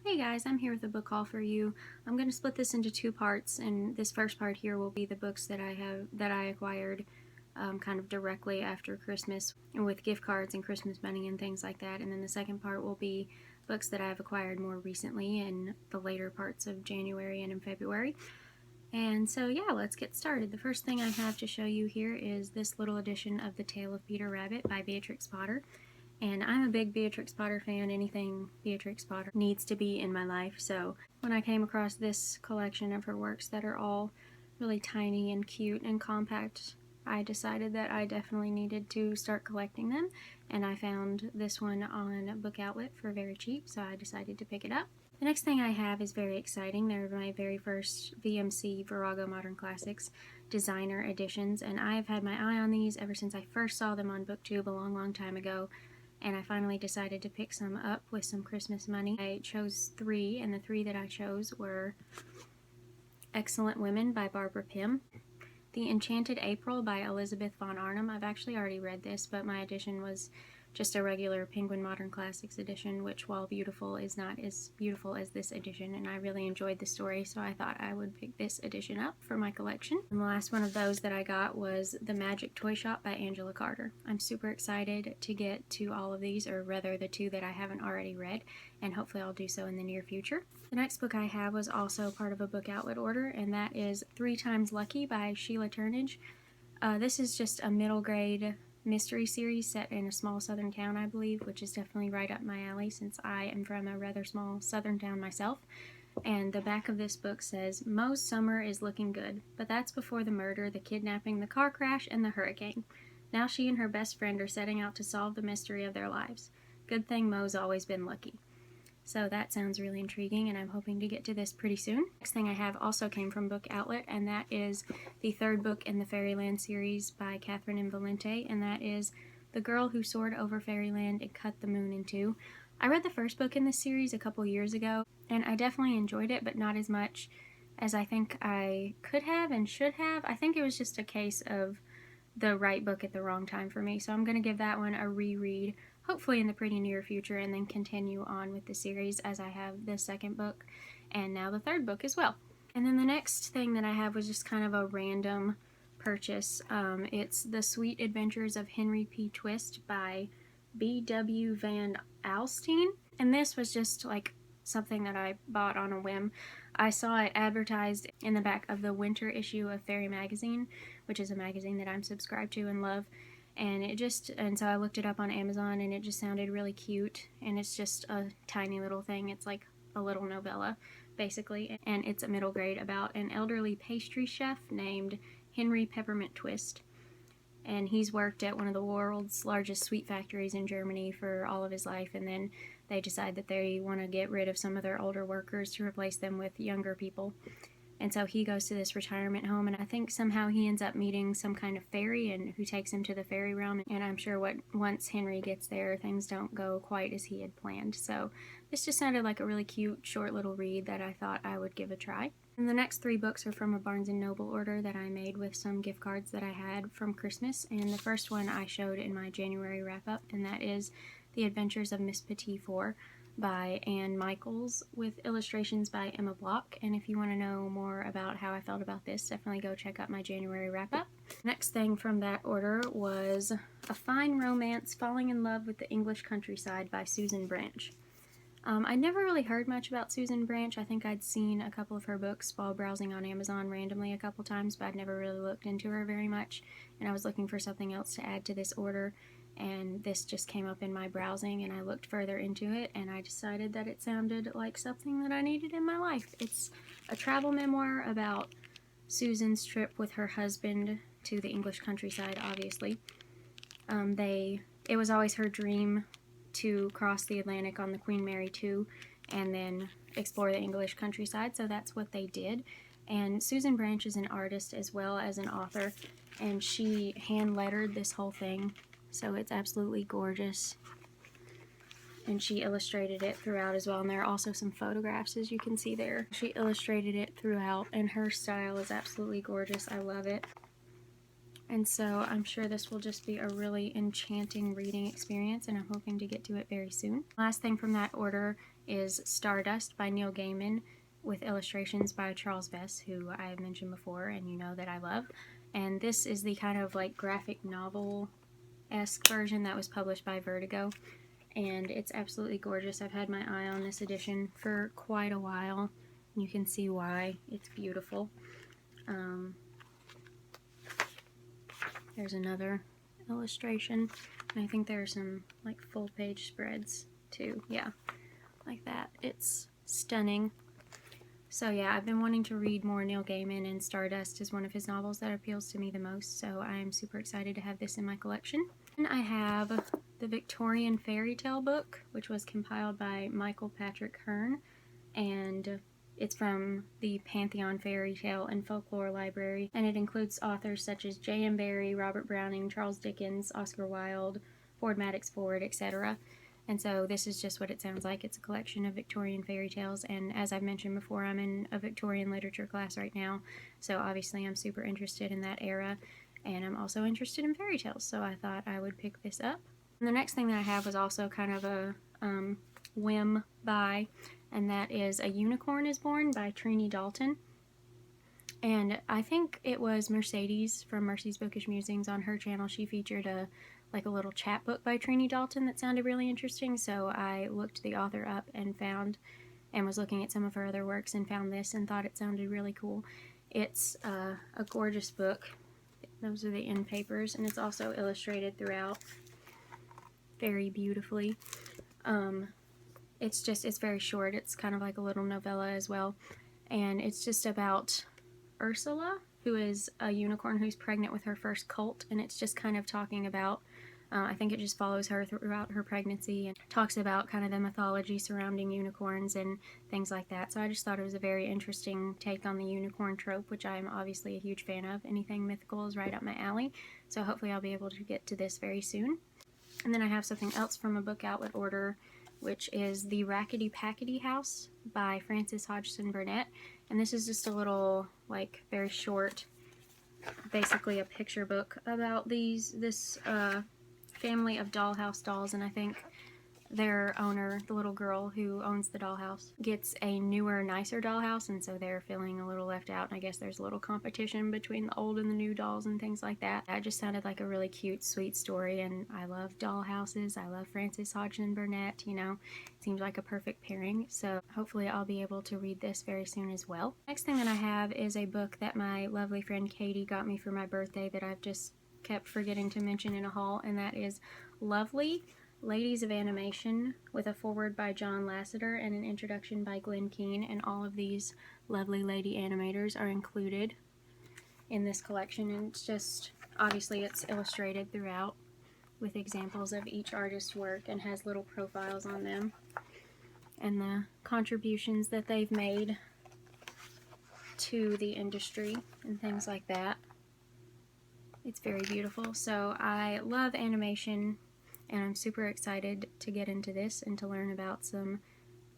Hey guys, I'm here with a book haul for you. I'm going to split this into two parts, and this first part here will be the books that I acquired kind of directly after Christmas with gift cards and Christmas money and things like that. And then the second part will be books that I've acquired more recently in the later parts of January and in February. And so yeah, let's get started. The first thing I have to show you here is this little edition of The Tale of Peter Rabbit by Beatrix Potter. And I'm a big Beatrix Potter fan. Anything Beatrix Potter needs to be in my life. So when I came across this collection of her works that are all really tiny and cute and compact, I decided that I definitely needed to start collecting them. And I found this one on Book Outlet for very cheap, so I decided to pick it up. The next thing I have is very exciting. They're my very first VMC Virago Modern Classics designer editions, and I've had my eye on these ever since I first saw them on BookTube a long time ago. And I finally decided to pick some up with some Christmas money. I chose three, and the three that I chose were Excellent Women by Barbara Pym, The Enchanted April by Elizabeth von Arnim. I've actually already read this, but my edition was just a regular Penguin Modern Classics edition, which, while beautiful, is not as beautiful as this edition, and I really enjoyed the story, so I thought I would pick this edition up for my collection. And the last one of those that I got was The Magic Toyshop by Angela Carter. I'm super excited to get to all of these, or rather the two that I haven't already read, and hopefully I'll do so in the near future. The next book I have was also part of a Book Outlet order, and that is 3 Times Lucky by Sheila Turnage. This is just a middle grade mystery series set in a small southern town, I believe, which is definitely right up my alley since I am from a rather small southern town myself. And the back of this book says, Mo's summer is looking good, but that's before the murder, the kidnapping, the car crash, and the hurricane. Now she and her best friend are setting out to solve the mystery of their lives. Good thing Mo's always been lucky. So that sounds really intriguing, and I'm hoping to get to this pretty soon. Next thing I have also came from Book Outlet, and that is the third book in the Fairyland series by Catherine Invalente, and that is The Girl Who Soared Over Fairyland and Cut the Moon in Two. I read the first book in this series a couple years ago, and I definitely enjoyed it, but not as much as I think I could have and should have. I think it was just a case of the right book at the wrong time for me, so I'm going to give that one a reread, hopefully in the pretty near future, and then continue on with the series as I have the second book and now the third book as well. And then the next thing that I have was just kind of a random purchase. It's The Sweet Adventures of Henry P. Twist by B.W. Van Alstyne, and this was just like something that I bought on a whim. I saw it advertised in the back of the winter issue of Fairy Magazine, which is a magazine that I'm subscribed to and love. And so I looked it up on Amazon, and it just sounded really cute, and it's just a tiny little thing. It's like a little novella, basically, and it's a middle grade about an elderly pastry chef named Henry Peppermint Twist, and he's worked at one of the world's largest sweet factories in Germany for all of his life, and then they decide that they want to get rid of some of their older workers to replace them with younger people. And so he goes to this retirement home, and I think somehow he ends up meeting some kind of fairy and who takes him to the fairy realm. And I'm sure once Henry gets there, things don't go quite as he had planned. So this just sounded like a really cute, short little read that I thought I would give a try. And the next 3 books are from a Barnes & Noble order that I made with some gift cards that I had from Christmas. And the first one I showed in my January wrap-up, and that is The Adventures of Miss Patti 4 by Anne Michaels with illustrations by Emma Block. And if you want to know more about how I felt about this, definitely go check out my January wrap-up. Next thing from that order was A Fine Romance, Falling in Love with the English Countryside by Susan Branch. I never really heard much about Susan Branch. I think I'd seen a couple of her books while browsing on Amazon randomly a couple times, but I'd never really looked into her very much, and I was looking for something else to add to this order, and this just came up in my browsing, and I looked further into it, and I decided that it sounded like something that I needed in my life. It's a travel memoir about Susan's trip with her husband to the English countryside, obviously. It was always her dream to cross the Atlantic on the Queen Mary 2 and then explore the English countryside, so that's what they did. And Susan Branch is an artist as well as an author, and she hand-lettered this whole thing, so it's absolutely gorgeous. And she illustrated it throughout as well, and there are also some photographs, as you can see there. She illustrated it throughout, and her style is absolutely gorgeous. I love it. And so I'm sure this will just be a really enchanting reading experience, and I'm hoping to get to it very soon. Last thing from that order is Stardust by Neil Gaiman with illustrations by Charles Vess, who I have mentioned before and you know that I love. And this is the kind of like graphic novel-esque version that was published by Vertigo. And it's absolutely gorgeous. I've had my eye on this edition for quite a while. You can see why. It's beautiful. There's another illustration. And I think there are some like full page spreads too. Yeah, like that. It's stunning. So yeah, I've been wanting to read more Neil Gaiman, and Stardust is one of his novels that appeals to me the most, so I'm super excited to have this in my collection. And I have the Victorian fairy tale book, which was compiled by Michael Patrick Hearn, and it's from the Pantheon Fairy Tale and Folklore Library, and it includes authors such as J.M. Barrie, Robert Browning, Charles Dickens, Oscar Wilde, Ford Madox Ford, etc. And so this is just what it sounds like. It's a collection of Victorian fairy tales, and as I've mentioned before, I'm in a Victorian literature class right now, so obviously I'm super interested in that era, and I'm also interested in fairy tales, so I thought I would pick this up. And the next thing that I have was also kind of a whim buy, and that is A Unicorn is Born by Trini Dalton. And I think it was Mercedes from Mercy's Bookish Musings. On her channel she featured a little chapbook by Trini Dalton that sounded really interesting, so I looked the author up and was looking at some of her other works and found this and thought it sounded really cool. It's a gorgeous book. Those are the end papers, and it's also illustrated throughout very beautifully. It's very short. It's kind of like a little novella as well, and it's just about Ursula, who is a unicorn who's pregnant with her first colt, and it's just kind of talking about I think it just follows her throughout her pregnancy and talks about kind of the mythology surrounding unicorns and things like that. So I just thought it was a very interesting take on the unicorn trope, which I'm obviously a huge fan of. Anything mythical is right up my alley, so hopefully I'll be able to get to this very soon. And then I have something else from a book outlet order, which is the Racket Epacket House by Frances Hodgson Burnett. And this is just a little, like, very short, basically a picture book about this family of dollhouse dolls, and I think their owner, the little girl who owns the dollhouse, gets a newer, nicer dollhouse, and so they're feeling a little left out, and I guess there's a little competition between the old and the new dolls and things like that. That just sounded like a really cute, sweet story, and I love dollhouses. I love Frances Hodgson Burnett, you know. It seems like a perfect pairing, so hopefully I'll be able to read this very soon as well. Next thing that I have is a book that my lovely friend Katie got me for my birthday that I've just kept forgetting to mention in a haul, and that is Lovely Ladies of Animation, with a foreword by John Lasseter and an introduction by Glenn Keane, and all of these lovely lady animators are included in this collection, and it's just, obviously it's illustrated throughout with examples of each artist's work and has little profiles on them and the contributions that they've made to the industry and things like that. It's very beautiful. So I love animation, and I'm super excited to get into this and to learn about some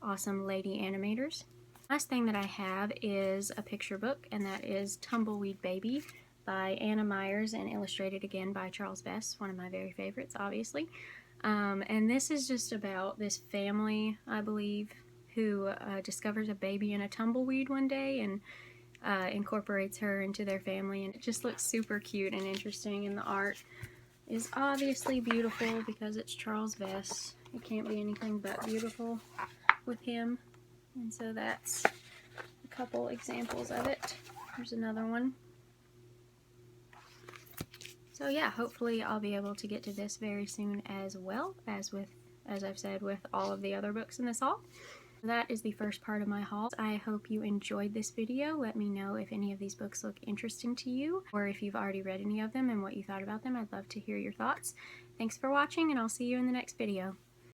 awesome lady animators. Last thing that I have is a picture book, and that is Tumbleweed Baby by Anna Myers and illustrated again by Charles Vess, one of my very favorites, obviously. And this is just about this family, I believe, who discovers a baby in a tumbleweed one day and incorporates her into their family, and it just looks super cute and interesting, and the art is obviously beautiful because it's Charles Vess. It can't be anything but beautiful with him. And so that's a couple examples of it. Here's another one. So yeah, hopefully I'll be able to get to this very soon as well, as I've said, with all of the other books in this haul. That is the first part of my haul. I hope you enjoyed this video. Let me know if any of these books look interesting to you, or if you've already read any of them and what you thought about them. I'd love to hear your thoughts. Thanks for watching, and I'll see you in the next video.